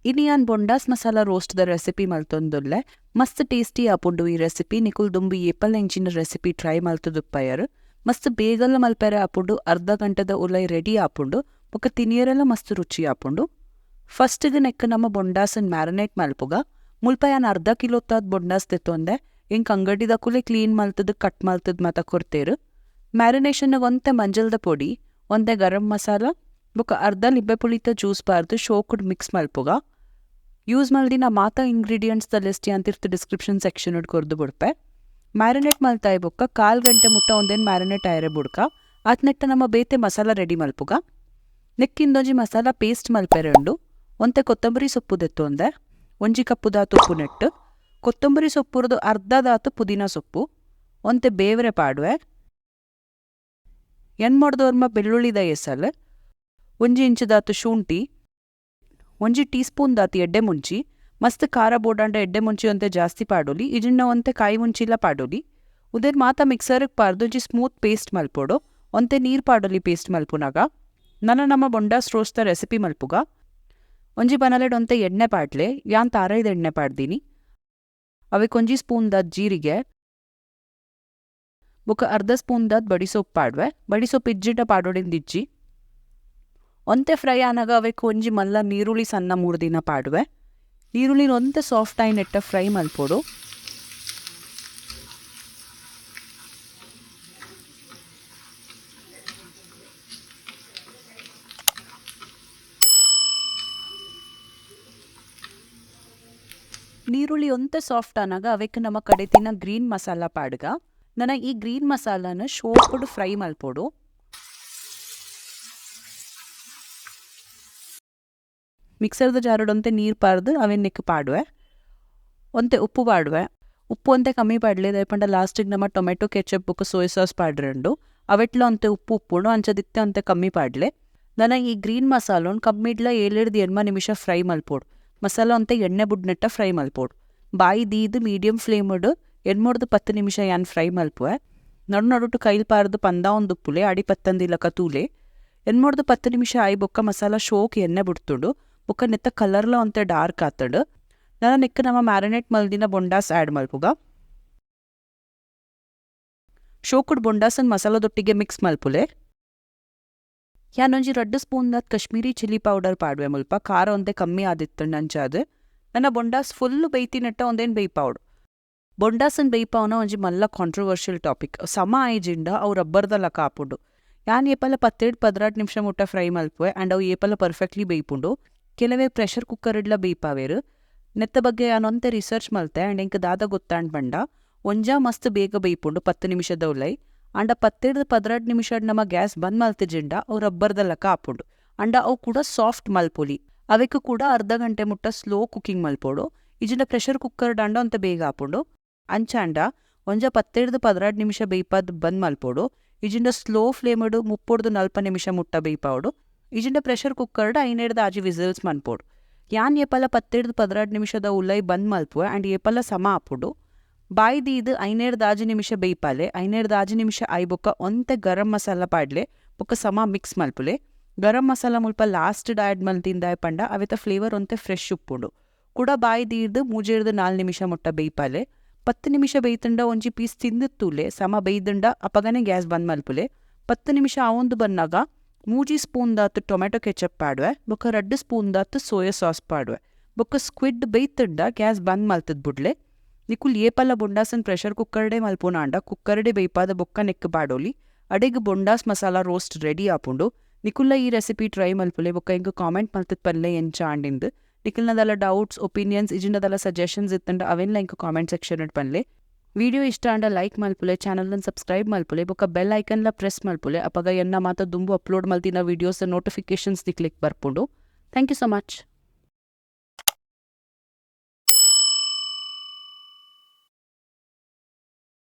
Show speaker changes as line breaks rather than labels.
ಇನಿಯಾನ್ bondas masala roast the recipe ಮಲ್ತೊಂದುಲ್ಲೆ ಮಸ್ತ್ tasty ಆಪುಂಡು ಈ ರೆಸಿಪಿ ನಿಕುಲ್ ದುಂಬು ಏಪಲ್ ಎಂಚಿನ ರೆಸಿಪಿ ಟ್ರೈ ಮಲ್ತುದುಪ್ಪಯರು ಮಸ್ತ್ ಬೇಗಲ ಮಲ್ಪೆರೆ ಆಪುಂಡು ಅರ್ಧ ಗಂಟೆದ ಉಲೈ ರೆಡಿ ಆಪುಂಡು ಬೊಕ ತಿನಿಯರೆಲ್ಲ ಮಸ್ತ್ ರುಚಿ ಆಪುಂಡು. ಫಸ್ಟಿಗೆ ನೆಕ್ ನಮ್ಮ ಬೊಂಡಾಸನ್ ಮ್ಯಾರಿನೇಟ್ ಮಲ್ಪುಗ ಮುಲ್ಪ ಯಾನ್ ಅರ್ಧ ಕಿಲೋತ್ತಾದ ಬೊಂಡಾಸ್ ತೆತ್ತೊಂದೆ ಇಂಕ್ ಅಂಗಡಿದಕುಲೆ ಕ್ಲೀನ್ ಮಲ್ತದ್ ಕಟ್ ಮಲ್ತದ್ ಮಾತ ಕೊಡ್ತೇರು. ಮ್ಯಾರಿನೇಷನ್ಗೆ ಒಂತೆ ಮಂಜಲ್ದ ಪೊಡಿ ಒಂದೆ ಗರಂ ಮಸಾಲ ಬೊಕ ಅರ್ಧ ಲಿಂಬೆ ಪುಳಿತ ಜ್ಯೂಸ್ ಬಾರ್ದು ಶೋಕುಡ್ ಮಿಕ್ಸ್ ಮಲ್ಪುಗ ಯೂಸ್ ಮಲ್ದಿನ ಮಾತ ಇಂಗ್ರೀಡಿಯೆಂಟ್ಸ್ ದ ಲಿಸ್ಟ್ ಅಂತಿರ್ತು ಡಿಸ್ಕ್ರಿಪ್ಷನ್ ಸೆಕ್ಷನ್ ಕೊರ್ದು ಬಿಡ್ಪೆ. ಮ್ಯಾರಿನೇಟ್ ಮಲ್ತಾಯಿ ಬೊಕ್ಕ 1/4 ಗಂಟೆ ಮುಟ್ಟ ಒಂದೇನು ಮ್ಯಾರಿನೇಟ್ ಆಯ್ರೆ ಬುಡ್ಕ ಆತ್ನೆಟ್ಟ ನಮ್ಮ ಬೇತೆ ಮಸಾಲ ರೆಡಿ ಮಲ್ಪುಗ ನೆಕ್ಕಿಂದೊಂಜಿ ಮಸಾಲ ಪೇಸ್ಟ್ ಮಲ್ಪೆರೆ ಉಂಡು. ಒಂತೆ ಕೊತ್ತಂಬರಿ ಸೊಪ್ಪು ದೆತ್ತೊಂದೆ ಒಂಜಿ ಕಪ್ಪು ದಾತು ಉಪ್ಪು ನೆಟ್ಟು ಕೊತ್ತಂಬರಿ ಸೊಪ್ಪುರದು ಅರ್ಧ ದಾತು ಪುದೀನ ಸೊಪ್ಪು ಒಂತೆ ಬೇವರೆ ಪಾಡುವೆ ಎಣ್ಮೊಡ್ದೋರ್ಮ ಬೆಳ್ಳುಳ್ಳಿದ ಎಸಲ್ ಒಂಜಿ ಇಂಚು ದಾತು ಶುಂಠಿ ಒಂಜಿ ಟೀ ಸ್ಪೂನ್ ದಾತಿ ಎಡ್ಡೆ ಮುಂಚಿ ಮಸ್ತ್ ಖಾರ ಬೋಡಾಂಡ ಎಡ್ಡೆ ಮುಂಚಿ ಒಂತೆ ಜಾಸ್ತಿ ಪಾಡೋಲಿ ಇಜಿನ್ನ ಒಂತೆ ಕಾಯಿ ಮುಂಚಿಲ್ಲ ಪಾಡೋಲಿ ಉದೇರ್ ಮಾತ ಮಿಕ್ಸರ್ಗೆ ಪಾರ್ದು ಒಂಜಿ ಸ್ಮೂತ್ ಪೇಸ್ಟ್ ಮಲ್ಪೋಡು ಒಂತೆ ನೀರು ಪಾಡೋಲಿ ಪೇಸ್ಟ್ ಮಲ್ಪುನಾಗ ನಮ್ಮ ಬೊಂಡಾಸ್ ರೋಸ್ಟ್ ದ ರೆಸಿಪಿ ಮಲ್ಪುಗ ಒಂಜಿ ಬನಲೆಡ್ ಒಂತೆ ಎಣ್ಣೆ ಪಾಡ್ಲೆ ಯಾನ್ ತಾರೈದ ಎಣ್ಣೆ ಪಾಡ್ದೀನಿ ಅವಕ್ಕೆ ಒಂಜಿ ಸ್ಪೂನ್ ದಾದ ಜೀರಿಗೆ ಬೊಕ ಅರ್ಧ ಸ್ಪೂನ್ ದಾದ ಬಡಿಸೊಪ್ಪು ಪಾಡ್ವೆ ಬಡಿಸೊಪ್ಪು ಇಜ್ಜಿಟ ಪಾಡೋಡಿಂದ ಇಜ್ಜಿ ಒಂತೆ ಫ್ರೈ ಆನಾಗ ಅವಕ್ಕೆ ಒಂಜಿ ಮಲ್ಲ ನೀರುಳ್ಳಿ ಸಣ್ಣ 3 ದಿನ ಪಾಡುವೆ ನೀರುಳ್ಳಿ ಒಂತೆ ಸಾಫ್ಟ್ ಆಗಿ ನೆಟ್ಟ ಫ್ರೈ ಮಲ್ಪೋಡು. ನೀರುಳ್ಳಿ ಒಂತೆ ಸಾಫ್ಟ್ ಆನಾಗ ಅವಕ್ಕೆ ನಮ್ಮ ಕಡೆ ತಿನ್ನ ಗ್ರೀನ್ ಮಸಾಲ ಪಾಡ್ಗ ಈ ಗ್ರೀನ್ ಮಸಾಲಾನ ಶೋಪುಡು ಫ್ರೈ ಮಲ್ಪೋಡು. ಮಿಕ್ಸರ್ದ ಜಾರಡೊಂತೆ ನೀರು ಪಾರ್ದು ಅವೆನ್ನೆಕ್ ಪಾಡುವೆ ಒಂತೆ ಉಪ್ಪು ಪಾಡುವೆ ಉಪ್ಪು ಒಂತೆ ಕಮ್ಮಿ ಪಾಡ್ಲೆ ದಯಪಂಡ ಲಾಸ್ಟಿಗೆ ನಮ್ಮ ಟೊಮೆಟೊ ಕೆಚಪ್ ಬುಕ್ ಸೋಯಾ ಸಾಸ್ ಪಾಡ್ರಂಡು ಅವೆಟ್ಲ ಒಂತೆ ಉಪ್ಪು ಉಪ್ಪುಂಡು ಅಂಚದಿತ್ತೆ ಒಂತೆ ಕಮ್ಮಿ ಪಾಡ್ಲೆ ಈ ಗ್ರೀನ್ ಮಸಾಲೋನ್ ಕಮ್ಮಿಡ್ಲ 7-8 ನಿಮಿಷ ಫ್ರೈ ಮಲ್ಪೋಡು. ಮಸಾಲ ಒಂತೆ ಎಣ್ಣೆ ಬುಡ್ನೆಟ್ಟ ಫ್ರೈ ಮಲ್ಪೋಡು ಬಾಯಿ ದೀದು ಮೀಡಿಯಂ ಫ್ಲೇಮುಡು 8-10 ನಿಮಿಷ ಯಾನ್ ಫ್ರೈ ಮಲ್ಪುವೆ ನಡುಟು ಕೈಲ್ ಪಾರ್ದು ಪಂದ ಒಂದು ಉಪ್ಪುಲೆ ಅಡಿ ಪತ್ತಂದಿಲ್ಲ ಕತೂಲೆ 8-10 ನಿಮಿಷ ಆಯಿ ಬೊಕ್ಕ ಮಸಾಲ ಶೋಕ್ ಎಣ್ಣೆ ಬಿಡ್ತುಂಡು ಬೊಕ್ಕ ನೆತ್ತ ಕಲರ್ಲ ಒಂತೆ ಡಾರ್ಕ್ ಆತಡು ನೆಕ್ಕ ನಮ್ಮ ಮ್ಯಾರಿನೇಟ್ ಮಲ್ದಿನ ಬೊಂಡಾಸ್ ಆ್ಯಡ್ ಮಲ್ಪುಗ ಶೋಕುಡ್ ಬೊಂಡಾಸನ್ ಮಸಾಲದೊಟ್ಟಿಗೆ ಮಿಕ್ಸ್ ಮಲ್ಪುಲೆ ಯಾನೊಂಜಿ 2 ಸ್ಪೂನ್ ದಾದ ಕಾಶ್ಮೀರಿ ಚಿಲ್ಲಿ ಪೌಡರ್ ಪಾಡುವೆ ಮುಲ್ಪ ಖಾರ ಒಂತೆ ಕಮ್ಮಿ ಆದಿತ್ತಂಡು ಅಂಚಾದು ನನ್ನ ಬೊಂಡಾಸ್ ಫುಲ್ಲು ಬೇಯ್ತಿನೆಟ್ಟ ಒಂದೇನು ಬೇಯ್ಪಾವ್ಡು ಬೊಂಡಾಸನ್ ಬೇಯ್ಪಾವನ ಒಂಜಿ ಮಲ್ಲ ಕಾಂಟ್ರವರ್ಷಿಯಲ್ ಟಾಪಿಕ್ ಸಮ ಆಯ್ಜಿಂಡ ಅವು ರಬ್ಬರ್ದಲ್ಲ ಕಾಪುಂಡು ಯಾನ್ ಏಪಲ 17-18 ನಿಮಿಷ ಮುಟ್ಟ ಫ್ರೈ ಮಲ್ಪುವೆ ಆ್ಯಂಡ್ ಅವು ಏಪಲ ಪರ್ಫೆಕ್ಟ್ಲಿ ಬೇಯ್ಪುಂಡು. ಕೆಲವೇ ಪ್ರೆಷರ್ ಕುಕ್ಕರ್ ಇಡ್ಲ ಬೇಯ್ಪಾವೇರು ನೆತ್ತ ಬಗ್ಗೆ ಯಾನೊಂತೆ ರಿಸರ್ಚ್ ಮಲ್ತೆ ಆ್ಯಂಡ್ ಎಂಕ್ ದಾದ ಗೊತ್ತಾಂಡ್ ಬಂಡ ಒಂಜಾ ಮಸ್ತ್ ಬೇಗ ಬೇಯ್ಪುಂಡು 10 ನಿಮಿಷದ ಉಲೈ ಅಂಡ 17-18 ನಿಮಿಷ ನಮ್ಮ ಗ್ಯಾಸ್ ಬಂದ್ ಮಲ್ತಿಜಿಂಡ ಅವು ರಬ್ಬರ್ದಲ್ಲ ಕಾಪುಂಡು ಅಂಡ ಅವು ಕೂಡ ಸಾಫ್ಟ್ ಮಲ್ಪೊಲಿ ಅವಕ್ಕೆ ಕೂಡ ಅರ್ಧ ಗಂಟೆ ಮುಟ್ಟ ಸ್ಲೋ ಕುಕಿಂಗ್ ಮಲ್ಪೋಡು ಇಜಿಂಡ ಪ್ರೆಷರ್ ಕುಕ್ಕರ್ ಡಂಡ ಒಂತೆ ಬೇಗ ಆಪುಂಡು ಅಂಚಾಂಡ ಒಂಜ 17-18 ನಿಮಿಷ ಬೇಯ್ಪದ್ ಬಂದ್ ಮಲ್ಪೋಡು ಇಜಿಂಡ ಸ್ಲೋ ಫ್ಲೇಮಡು 30-40 ನಿಮಿಷ ಮುಟ್ಟ ಬೇಯ್ಪಾವಡು ಇಜಿಂಡ ಪ್ರೆಷರ್ ಕುಕ್ಕರ್ಡ್ 5-6 ವಿಸಿಲ್ಸ್ ಮನ್ಪೋಡು ಯಾನ್ ಏಪಲ 17-18 ನಿಮಿಷದ ಉಲೈ ಬಂದ್ ಮಲ್ಪುವೆ ಆ್ಯಂಡ್ ಏಪಲ ಸಮ ಆಪುಡು ಬಾಯಿ ದೀದು 5-6 ನಿಮಿಷ ಬೇಯ್ಪಾಲೆ 5-6 ನಿಮಿಷ ಆಯ್ ಬೊಕ್ಕ ಒಂತೆ ಗರಂ ಮಸಾಲ ಪಾಡ್ಲೆ ಬೊಕ್ಕ ಸಮ ಮಿಕ್ಸ್ ಮಲ್ಪುಲೆ ಗರಂ ಮಸಾಲ ಮುಲ್ಪ ಲಾಸ್ಟ್ ಆ್ಯಡ್ ಮಲ್ತಿಂದಾಯ್ ಪಂಡ ಅವೆತ ಫ್ಲೇವರ್ ಒಂತೆ ಫ್ರೆಶ್ ಉಪ್ಪುಂಡು ಕೂಡ ಬಾಯಿ ದೀರ್ದು 3-4 ನಿಮಿಷ ಮುಟ್ಟ ಬೇಯ್ಪಾಲೆ 10 ನಿಮಿಷ ಬೇಯ್ತಂಡ ಒಂಜಿ ಪೀಸ್ ತಿಂದಿತ್ತೂಲೆ ಸಮ ಬೇಯ್ದಂಡ ಅಪಗನೆ ಗ್ಯಾಸ್ ಬಂದ್ ಮಲ್ಪುಲೆ 10 ನಿಮಿಷ ಆವೊಂದು ಬನ್ನಾಗ 3 ಸ್ಪೂನ್ ದಾತು ಟೊಮೆಟೊ ಕೆಚಪ್ ಪಾಡುವೆ ಬೊಕ್ಕ 2 ಸ್ಪೂನ್ ದಾತು ಸೋಯಾ ಸಾಸ್ ಪಾಡುವೆ ಬೊಕ್ಕ ಸ್ಕ್ವಿಡ್ ಬೇಯ್ತಂಡ ಗ್ಯಾಸ್ ಬಂದ್ ಮಲ್ತದ್ ಬುಡ್ಲೆ ನಿಕುಲ್ ಏಪಲ ಬೊಂಡಾಸನ್ ಪ್ರೆಷರ್ ಕುಕ್ಕರ್ಡೆ ಮಲ್ಪುನಾಂಡ ಕುಕ್ಕರ್ಡೆ ಬೇಯ್ಪಾದ ಬೊಕ್ಕ neck ಪಾಡೋಲಿ ಅಡೆಗ್ bondas masala roast ready ಆಪುಂಡು. ನಿಕುಲ್ಲ ಈ ರೆಸಿಪಿ ಟ್ರೈ ಮಲ್ಪುಲೆ ಬೊಕ್ಕ ಇಂಕ ಕಾಮೆಂಟ್ ಮಲ್ತದ್ ಪಲ್ಲೆ ಎಂಚಾಂಡಿಂದು ನಿಕಲ್ನದಲ್ಲ ಡೌಟ್ಸ್ ಒಪಿನಿಯನ್ಸ್ ಇಜಿಂಡದಲ್ಲ ಸಜೆಷನ್ಸ್ ಇತ್ತಂಡ ಅವೆಲ್ಲ ಇಂಕ ಕಾಮೆಂಟ್ ಸೆಕ್ಷನ್ ಪನ್ಲೆ. ವಿಡಿಯೋ ಇಷ್ಟ ಅಂಡ ಲೈಕ್ ಮಲ್ಪುಲೆ ಚಾನಲ್ನ ಸಬ್ಸ್ಕ್ರೈಬ್ ಮಲ್ಪುಲೆ ಬೊಕ್ಕ ಬೆಲ್ ಐಕನ್ಲ ಪ್ರೆಸ್ ಮಲ್ಪುಲೆ ಅಪಗ ಎನ್ನ ಮಾತ ದುಂಬು ಅಪ್ಲೋಡ್ ಮಲ್ತಿನ ವಿಡಿಯೋಸ್ ನೋಟಿಫಿಕೇಶನ್ಸ್ ದಿ ಕ್ಲಿಕ್ ಬರ್ಪುಂಡು. Thank you so much.